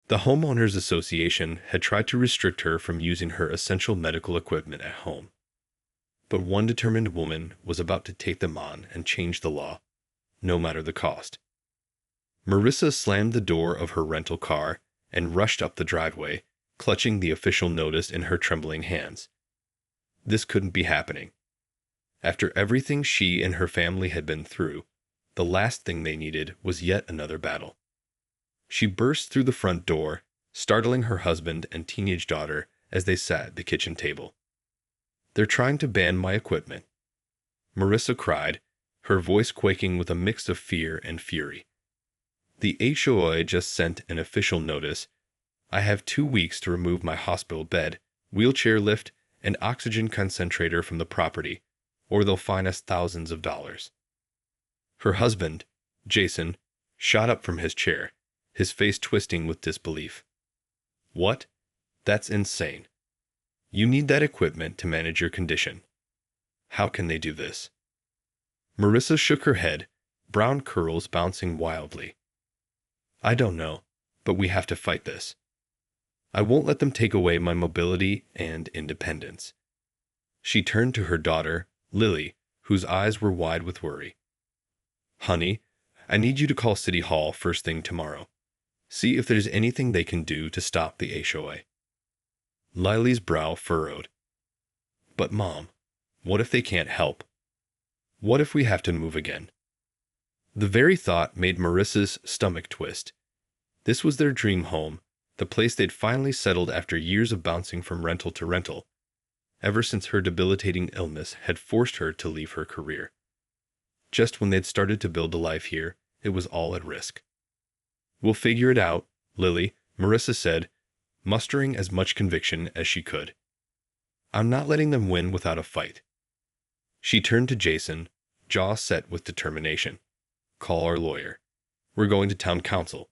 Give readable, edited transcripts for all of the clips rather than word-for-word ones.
The Homeowners Association had tried to restrict her from using her essential medical equipment at home. But one determined woman was about to take them on and change the law, no matter the cost. Marissa slammed the door of her rental car and rushed up the driveway, clutching the official notice in her trembling hands. This couldn't be happening. After everything she and her family had been through, the last thing they needed was yet another battle. She burst through the front door, startling her husband and teenage daughter as they sat at the kitchen table. "They're trying to ban my equipment," Marissa cried, her voice quaking with a mix of fear and fury. "The HOA just sent an official notice. I have 2 weeks to remove my hospital bed, wheelchair lift, and oxygen concentrator from the property, or they'll fine us thousands of dollars." Her husband, Jason, shot up from his chair, his face twisting with disbelief. "What? That's insane. You need that equipment to manage your condition. How can they do this?" Marissa shook her head, brown curls bouncing wildly. "I don't know, but we have to fight this. I won't let them take away my mobility and independence." She turned to her daughter, Lily, whose eyes were wide with worry. "Honey, I need you to call City Hall first thing tomorrow. See if there's anything they can do to stop the HOA." Lily's brow furrowed. "But Mom, what if they can't help? What if we have to move again?" The very thought made Marissa's stomach twist. This was their dream home, the place they'd finally settled after years of bouncing from rental to rental, ever since her debilitating illness had forced her to leave her career. Just when they'd started to build a life here, it was all at risk. "We'll figure it out, Lily," Marissa said, mustering as much conviction as she could. "I'm not letting them win without a fight." She turned to Jason, jaw set with determination. "Call our lawyer. We're going to town council,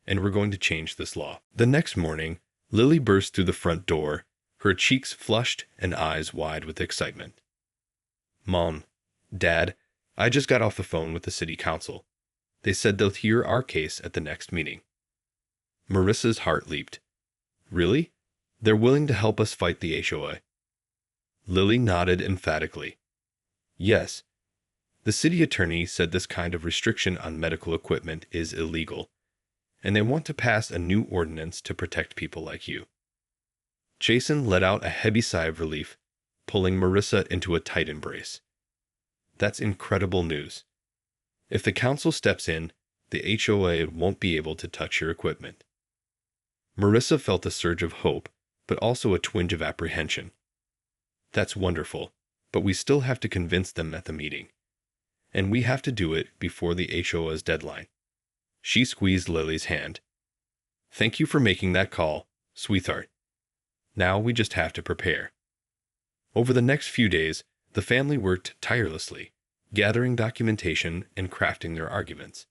and we're going to change this law." The next morning, Lily burst through the front door, her cheeks flushed and eyes wide with excitement. "Mom, Dad, I just got off the phone with the city council. They said they'll hear our case at the next meeting." Marissa's heart leaped. "Really? They're willing to help us fight the HOA?" Lily nodded emphatically. "Yes. The city attorney said this kind of restriction on medical equipment is illegal, and they want to pass a new ordinance to protect people like you." Jason let out a heavy sigh of relief, pulling Marissa into a tight embrace. "That's incredible news. If the council steps in, the HOA won't be able to touch your equipment." Marissa felt a surge of hope, but also a twinge of apprehension. "That's wonderful, but we still have to convince them at the meeting. And we have to do it before the HOA's deadline." She squeezed Lily's hand. "Thank you for making that call, sweetheart. Now we just have to prepare." Over the next few days, the family worked tirelessly, gathering documentation and crafting their arguments.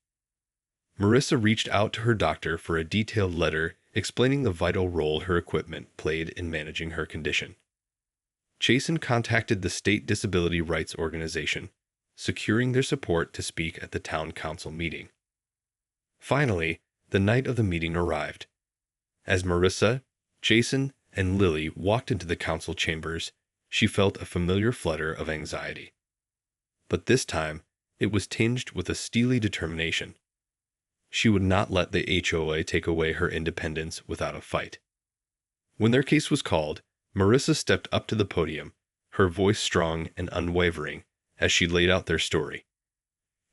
Marissa reached out to her doctor for a detailed letter explaining the vital role her equipment played in managing her condition. Jason contacted the State Disability Rights Organization, securing their support to speak at the town council meeting. Finally, the night of the meeting arrived. As Marissa, Jason, and Lily walked into the council chambers, she felt a familiar flutter of anxiety. But this time, it was tinged with a steely determination. She would not let the HOA take away her independence without a fight. When their case was called, Marissa stepped up to the podium, her voice strong and unwavering, as she laid out their story.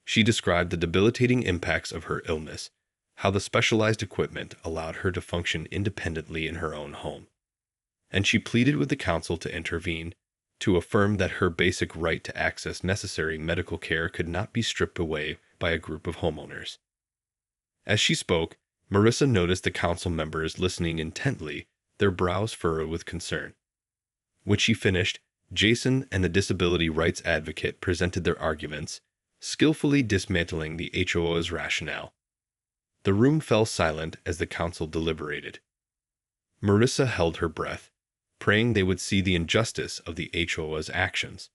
She described the debilitating impacts of her illness, how the specialized equipment allowed her to function independently in her own home. And she pleaded with the council to intervene, to affirm that her basic right to access necessary medical care could not be stripped away by a group of homeowners. As she spoke, Marissa noticed the council members listening intently, their brows furrowed with concern. When she finished, Jason and the disability rights advocate presented their arguments, skillfully dismantling the HOA's rationale. The room fell silent as the council deliberated. Marissa held her breath, praying they would see the injustice of the HOA's actions.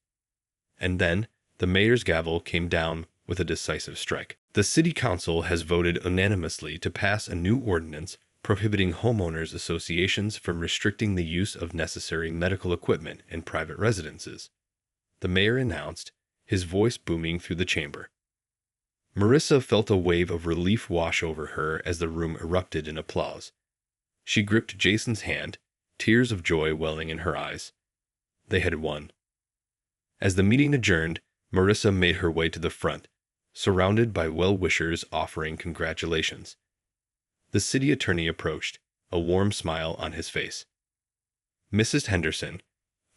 And then, the mayor's gavel came down with a decisive strike. The city council has voted unanimously to pass a new ordinance prohibiting homeowners associations from restricting the use of necessary medical equipment in private residences. The mayor announced, his voice booming through the chamber. Marissa felt a wave of relief wash over her as the room erupted in applause. She gripped Jason's hand, tears of joy welling in her eyes. They had won. As the meeting adjourned, Marissa made her way to the front, surrounded by well-wishers offering congratulations. The city attorney approached, a warm smile on his face. "Mrs. Henderson,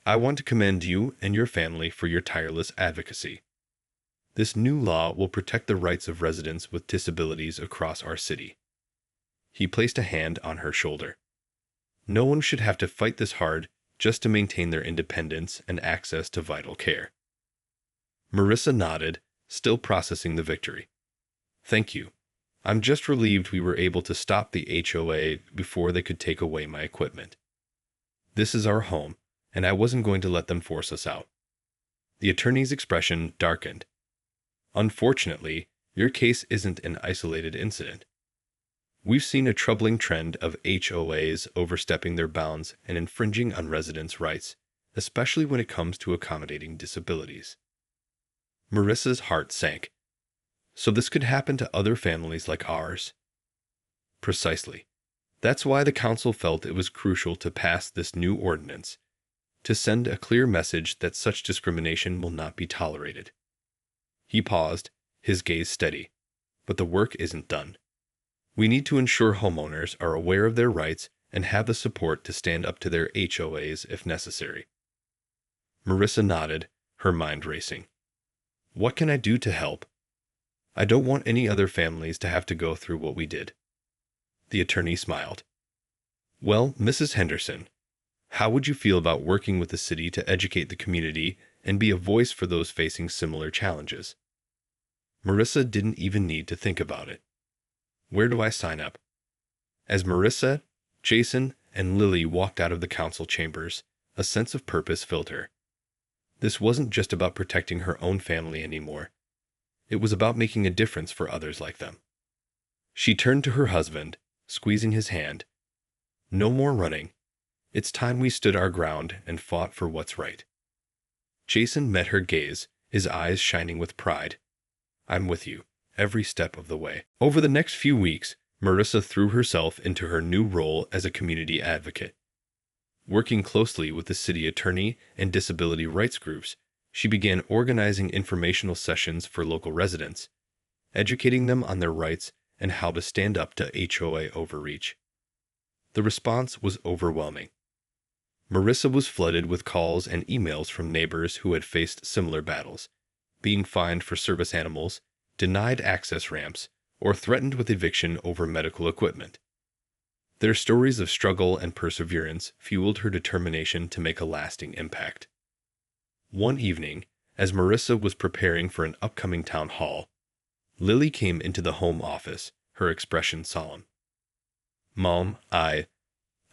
I want to commend you and your family for your tireless advocacy. This new law will protect the rights of residents with disabilities across our city." He placed a hand on her shoulder. "No one should have to fight this hard just to maintain their independence and access to vital care." Marissa nodded, still processing the victory. "Thank you. I'm just relieved we were able to stop the HOA before they could take away my equipment. This is our home, and I wasn't going to let them force us out." The attorney's expression darkened. "Unfortunately, your case isn't an isolated incident. We've seen a troubling trend of HOAs overstepping their bounds and infringing on residents' rights, especially when it comes to accommodating disabilities." Marissa's heart sank. So this could happen to other families like ours? Precisely. That's why the council felt it was crucial to pass this new ordinance, to send a clear message that such discrimination will not be tolerated. He paused, his gaze steady. But the work isn't done. We need to ensure homeowners are aware of their rights and have the support to stand up to their HOAs if necessary. Marissa nodded, her mind racing. "What can I do to help? I don't want any other families to have to go through what we did." The attorney smiled. "Well, Mrs. Henderson, how would you feel about working with the city to educate the community and be a voice for those facing similar challenges?" Marissa didn't even need to think about it. "Where do I sign up?" As Marissa, Jason, and Lily walked out of the council chambers, a sense of purpose filled her. This wasn't just about protecting her own family anymore. It was about making a difference for others like them. She turned to her husband, squeezing his hand. "No more running. It's time we stood our ground and fought for what's right." Jason met her gaze, his eyes shining with pride. "I'm with you, every step of the way." Over the next few weeks, Marissa threw herself into her new role as a community advocate. Working closely with the city attorney and disability rights groups, she began organizing informational sessions for local residents, educating them on their rights and how to stand up to HOA overreach. The response was overwhelming. Marissa was flooded with calls and emails from neighbors who had faced similar battles, being fined for service animals, denied access ramps, or threatened with eviction over medical equipment. Their stories of struggle and perseverance fueled her determination to make a lasting impact. One evening, as Marissa was preparing for an upcoming town hall, Lily came into the home office, her expression solemn. "Mom, I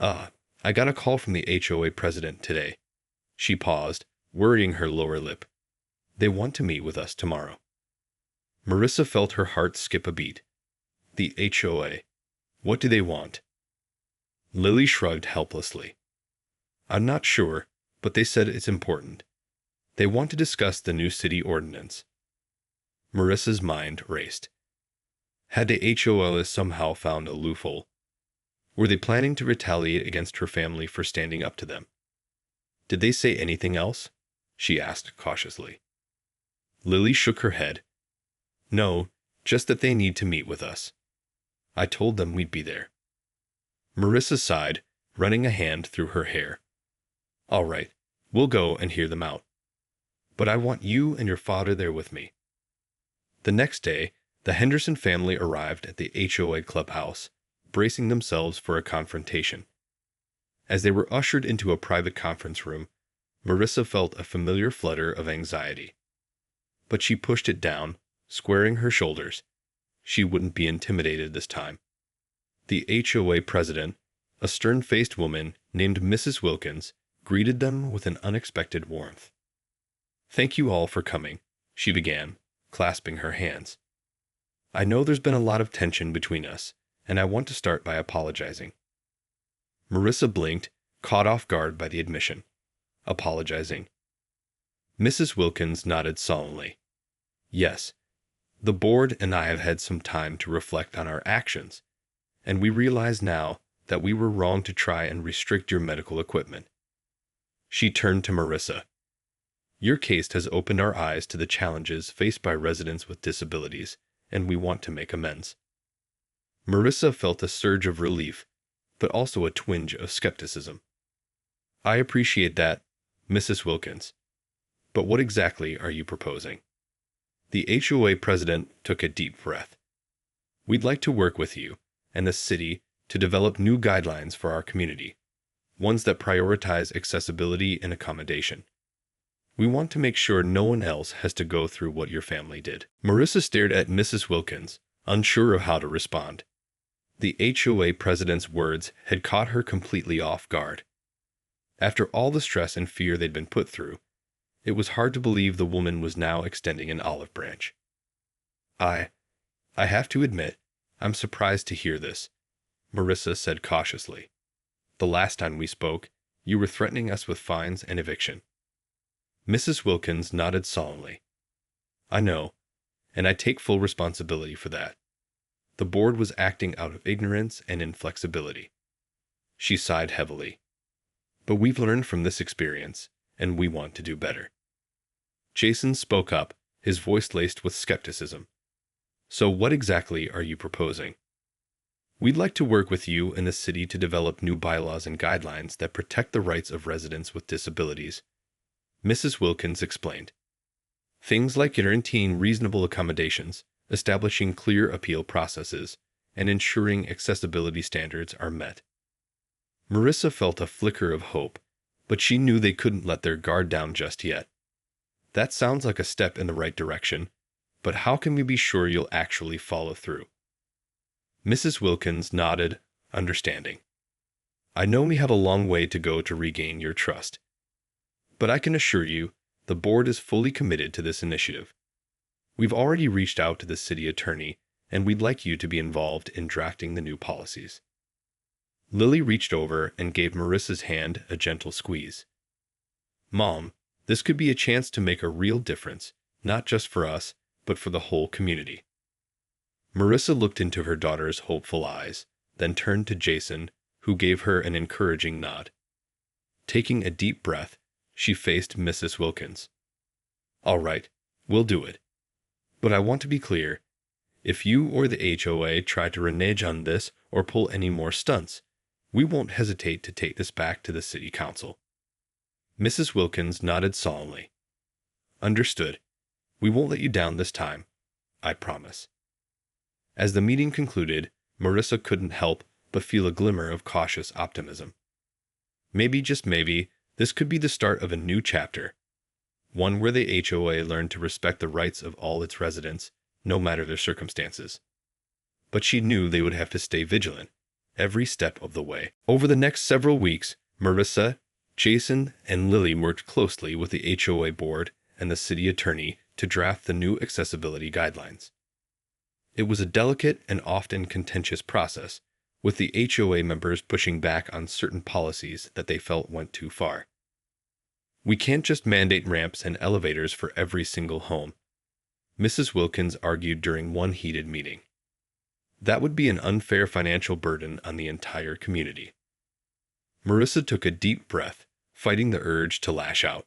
got a call from the HOA president today." She paused, worrying her lower lip. "They want to meet with us tomorrow." Marissa felt her heart skip a beat. The HOA. What do they want? Lily shrugged helplessly. "I'm not sure, but they said it's important. They want to discuss the new city ordinance." Marissa's mind raced. Had the HOA somehow found a loophole? Were they planning to retaliate against her family for standing up to them? "Did they say anything else?" she asked cautiously. Lily shook her head. "No, just that they need to meet with us. I told them we'd be there." Marissa sighed, running a hand through her hair. "All right, we'll go and hear them out. But I want you and your father there with me." The next day, the Henderson family arrived at the HOA clubhouse, bracing themselves for a confrontation. As they were ushered into a private conference room, Marissa felt a familiar flutter of anxiety. But she pushed it down, squaring her shoulders. She wouldn't be intimidated this time. The HOA president, a stern-faced woman named Mrs. Wilkins, greeted them with an unexpected warmth. "Thank you all for coming," she began, clasping her hands. "I know there's been a lot of tension between us, and I want to start by apologizing." Marissa blinked, caught off guard by the admission. "Apologizing?" Mrs. Wilkins nodded solemnly. "Yes. The board and I have had some time to reflect on our actions, and we realize now that we were wrong to try and restrict your medical equipment." She turned to Marissa. "Your case has opened our eyes to the challenges faced by residents with disabilities, and we want to make amends." Marissa felt a surge of relief, but also a twinge of skepticism. "I appreciate that, Mrs. Wilkins. But what exactly are you proposing?" The HOA president took a deep breath. "We'd like to work with you and the city to develop new guidelines for our community, ones that prioritize accessibility and accommodation. We want to make sure no one else has to go through what your family did." Marissa stared at Mrs. Wilkins, unsure of how to respond. The HOA president's words had caught her completely off guard. After all the stress and fear they'd been put through, it was hard to believe the woman was now extending an olive branch. I have to admit, I'm surprised to hear this," Marissa said cautiously. "The last time we spoke, you were threatening us with fines and eviction." Mrs. Wilkins nodded solemnly. "I know, and I take full responsibility for that. The board was acting out of ignorance and inflexibility." She sighed heavily. "But we've learned from this experience, and we want to do better." Jason spoke up, his voice laced with skepticism. "So what exactly are you proposing?" "We'd like to work with you and the city to develop new bylaws and guidelines that protect the rights of residents with disabilities," Mrs. Wilkins explained. "Things like guaranteeing reasonable accommodations, establishing clear appeal processes, and ensuring accessibility standards are met." Marissa felt a flicker of hope, but she knew they couldn't let their guard down just yet. "That sounds like a step in the right direction, but how can we be sure you'll actually follow through?" Mrs. Wilkins nodded, understanding. "I know we have a long way to go to regain your trust. But I can assure you, the board is fully committed to this initiative. We've already reached out to the city attorney, and we'd like you to be involved in drafting the new policies." Lily reached over and gave Marissa's hand a gentle squeeze. "Mom, this could be a chance to make a real difference, not just for us, but for the whole community." Marissa looked into her daughter's hopeful eyes, then turned to Jason, who gave her an encouraging nod. Taking a deep breath, she faced Mrs. Wilkins. "All right, we'll do it. But I want to be clear. If you or the HOA try to renege on this or pull any more stunts, we won't hesitate to take this back to the city council." Mrs. Wilkins nodded solemnly. "Understood. We won't let you down this time. I promise." As the meeting concluded, Marissa couldn't help but feel a glimmer of cautious optimism. Maybe, just maybe, this could be the start of a new chapter, one where the HOA learned to respect the rights of all its residents, no matter their circumstances. But she knew they would have to stay vigilant, every step of the way. Over the next several weeks, Marissa, Jason, and Lily worked closely with the HOA board and the city attorney to draft the new accessibility guidelines. It was a delicate and often contentious process, with the HOA members pushing back on certain policies that they felt went too far. "We can't just mandate ramps and elevators for every single home," Mrs. Wilkins argued during one heated meeting. "That would be an unfair financial burden on the entire community." Marissa took a deep breath, fighting the urge to lash out.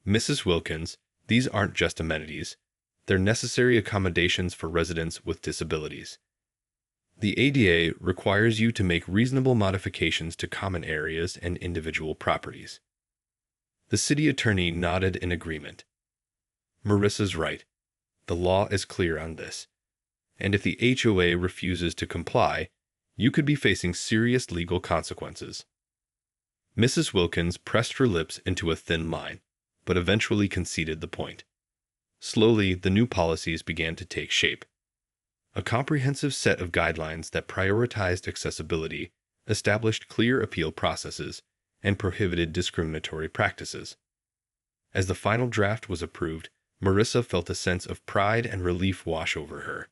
"Mrs. Wilkins, these aren't just amenities. They're necessary accommodations for residents with disabilities. The ADA requires you to make reasonable modifications to common areas and individual properties." The city attorney nodded in agreement. "Marissa's right. The law is clear on this. And if the HOA refuses to comply, you could be facing serious legal consequences." Mrs. Wilkins pressed her lips into a thin line, but eventually conceded the point. Slowly, the new policies began to take shape. A comprehensive set of guidelines that prioritized accessibility, established clear appeal processes, and prohibited discriminatory practices. As the final draft was approved, Marissa felt a sense of pride and relief wash over her.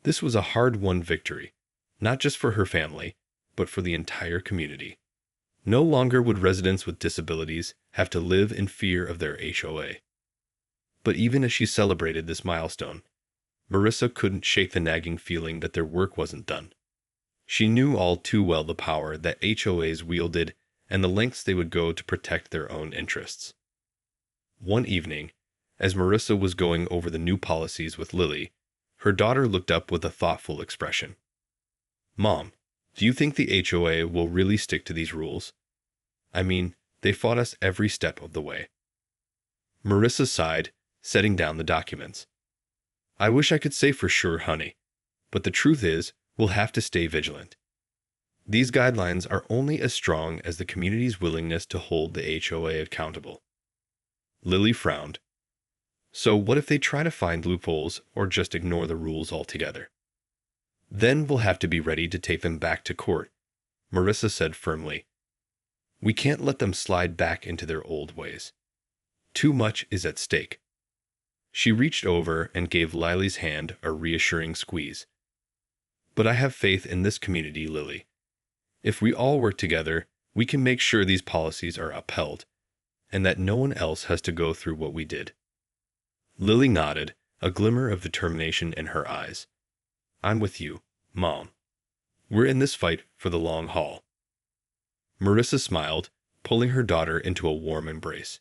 This was a hard-won victory, not just for her family, but for the entire community. No longer would residents with disabilities have to live in fear of their HOA. But even as she celebrated this milestone, Marissa couldn't shake the nagging feeling that their work wasn't done. She knew all too well the power that HOAs wielded and the lengths they would go to protect their own interests. One evening, as Marissa was going over the new policies with Lily, her daughter looked up with a thoughtful expression. "Mom, do you think the HOA will really stick to these rules? I mean, they fought us every step of the way." Marissa sighed, setting down the documents. "I wish I could say for sure, honey, but the truth is, we'll have to stay vigilant. These guidelines are only as strong as the community's willingness to hold the HOA accountable." Lily frowned. "So what if they try to find loopholes or just ignore the rules altogether?" "Then we'll have to be ready to take them back to court," Marissa said firmly. "We can't let them slide back into their old ways. Too much is at stake." She reached over and gave Lily's hand a reassuring squeeze. "But I have faith in this community, Lily. If we all work together, we can make sure these policies are upheld, and that no one else has to go through what we did." Lily nodded, a glimmer of determination in her eyes. "I'm with you, Mom. We're in this fight for the long haul." Marissa smiled, pulling her daughter into a warm embrace.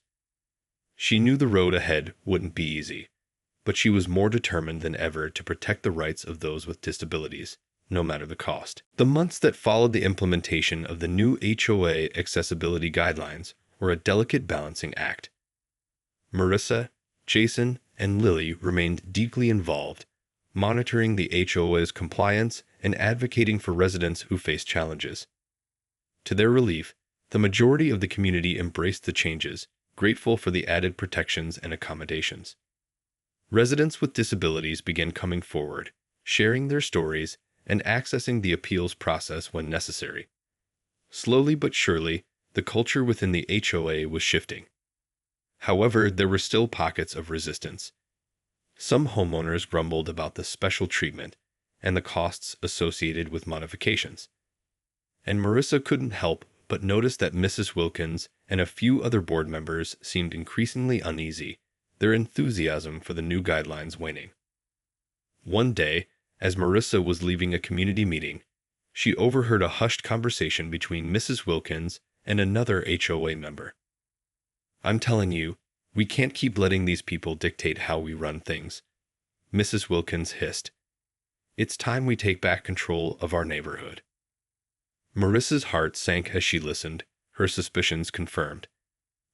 She knew the road ahead wouldn't be easy, but she was more determined than ever to protect the rights of those with disabilities, no matter the cost. The months that followed the implementation of the new HOA accessibility guidelines were a delicate balancing act. Marissa, Jason, and Lily remained deeply involved, monitoring the HOA's compliance and advocating for residents who faced challenges. To their relief, the majority of the community embraced the changes, grateful for the added protections and accommodations. Residents with disabilities began coming forward, sharing their stories, and accessing the appeals process when necessary. Slowly but surely, the culture within the HOA was shifting. However, there were still pockets of resistance. Some homeowners grumbled about the special treatment and the costs associated with modifications. And Marissa couldn't help but notice that Mrs. Wilkins and a few other board members seemed increasingly uneasy, their enthusiasm for the new guidelines waning. One day, as Marissa was leaving a community meeting, she overheard a hushed conversation between Mrs. Wilkins and another HOA member. "I'm telling you, we can't keep letting these people dictate how we run things," Mrs. Wilkins hissed. "It's time we take back control of our neighborhood." Marissa's heart sank as she listened, her suspicions confirmed.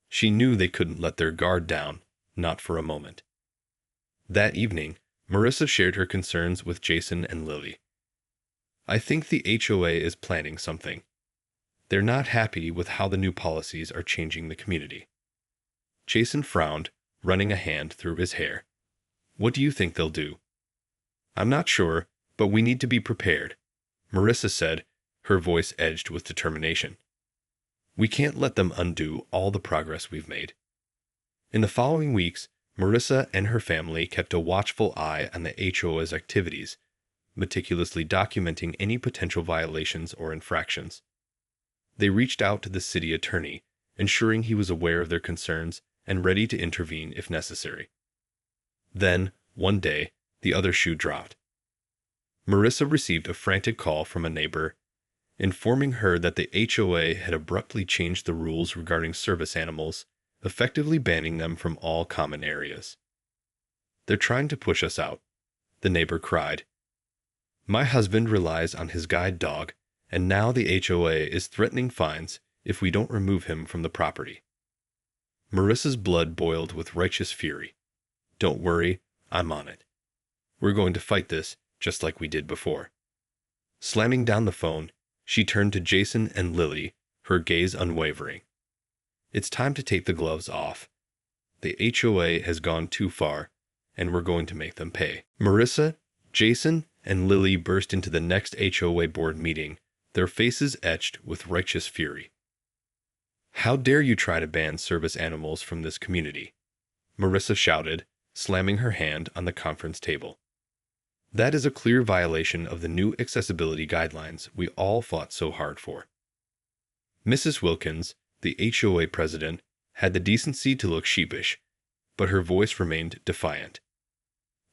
She knew they couldn't let their guard down, not for a moment. That evening, Marissa shared her concerns with Jason and Lily. "I think the HOA is planning something. They're not happy with how the new policies are changing the community." Jason frowned, running a hand through his hair. "What do you think they'll do?" "I'm not sure, but we need to be prepared," Marissa said, her voice edged with determination. "We can't let them undo all the progress we've made." In the following weeks, Marissa and her family kept a watchful eye on the HOA's activities, meticulously documenting any potential violations or infractions. They reached out to the city attorney, ensuring he was aware of their concerns and ready to intervene if necessary. Then, one day, the other shoe dropped. Marissa received a frantic call from a neighbor, informing her that the HOA had abruptly changed the rules regarding service animals, effectively banning them from all common areas. "They're trying to push us out," the neighbor cried. "My husband relies on his guide dog, and now the HOA is threatening fines if we don't remove him from the property." Marissa's blood boiled with righteous fury. "Don't worry, I'm on it. We're going to fight this just like we did before." Slamming down the phone, she turned to Jason and Lily, her gaze unwavering. "It's time to take the gloves off. The HOA has gone too far, and we're going to make them pay." Marissa, Jason, and Lily burst into the next HOA board meeting, their faces etched with righteous fury. "How dare you try to ban service animals from this community?" Marissa shouted, slamming her hand on the conference table. That is a clear violation of the new accessibility guidelines we all fought so hard for. Mrs. Wilkins, the HOA president, had the decency to look sheepish, but her voice remained defiant.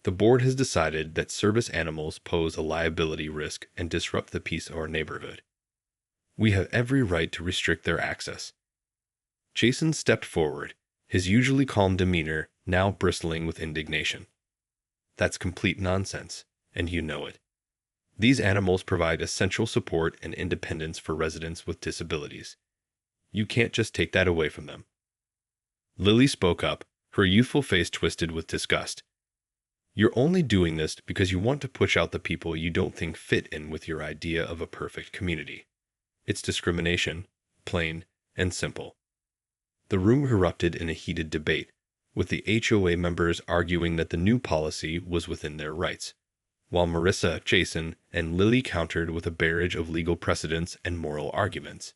The board has decided that service animals pose a liability risk and disrupt the peace of our neighborhood. We have every right to restrict their access. Jason stepped forward, his usually calm demeanor now bristling with indignation. That's complete nonsense, and you know it. These animals provide essential support and independence for residents with disabilities. You can't just take that away from them. Lily spoke up, her youthful face twisted with disgust. You're only doing this because you want to push out the people you don't think fit in with your idea of a perfect community. It's discrimination, plain and simple. The room erupted in a heated debate, with the HOA members arguing that the new policy was within their rights, while Marissa, Jason, and Lily countered with a barrage of legal precedents and moral arguments.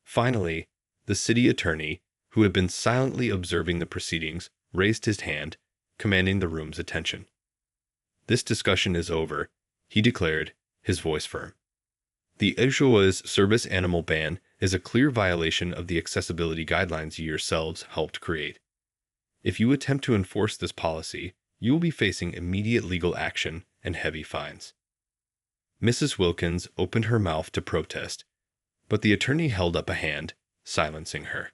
Finally, the city attorney, who had been silently observing the proceedings, raised his hand, commanding the room's attention. This discussion is over, he declared, his voice firm. The HOA's service animal ban is a clear violation of the accessibility guidelines you yourselves helped create. If you attempt to enforce this policy, you will be facing immediate legal action and heavy fines. Mrs. Wilkins opened her mouth to protest, but the attorney held up a hand, silencing her.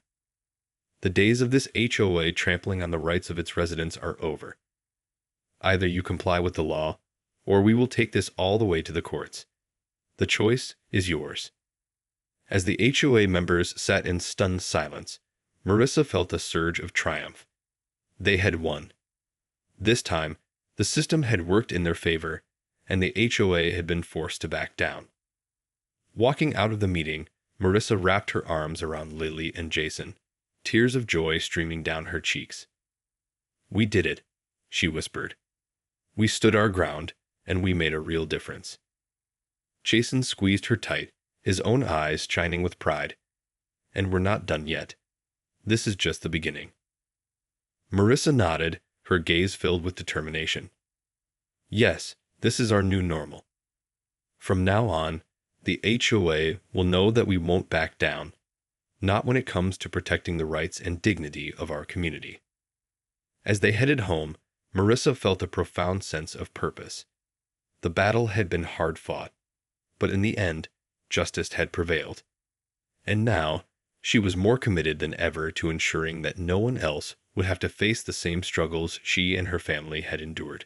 The days of this HOA trampling on the rights of its residents are over. Either you comply with the law, or we will take this all the way to the courts. The choice is yours. As the HOA members sat in stunned silence, Marissa felt a surge of triumph. They had won. This time, the system had worked in their favor, and the HOA had been forced to back down. Walking out of the meeting, Marissa wrapped her arms around Lily and Jason, tears of joy streaming down her cheeks. We did it, she whispered. We stood our ground, and we made a real difference. Jason squeezed her tight, his own eyes shining with pride. And we're not done yet. This is just the beginning. Marissa nodded, her gaze filled with determination. Yes, this is our new normal. From now on, the HOA will know that we won't back down, not when it comes to protecting the rights and dignity of our community. As they headed home, Marissa felt a profound sense of purpose. The battle had been hard fought, but in the end, justice had prevailed. And now, she was more committed than ever to ensuring that no one else would have to face the same struggles she and her family had endured.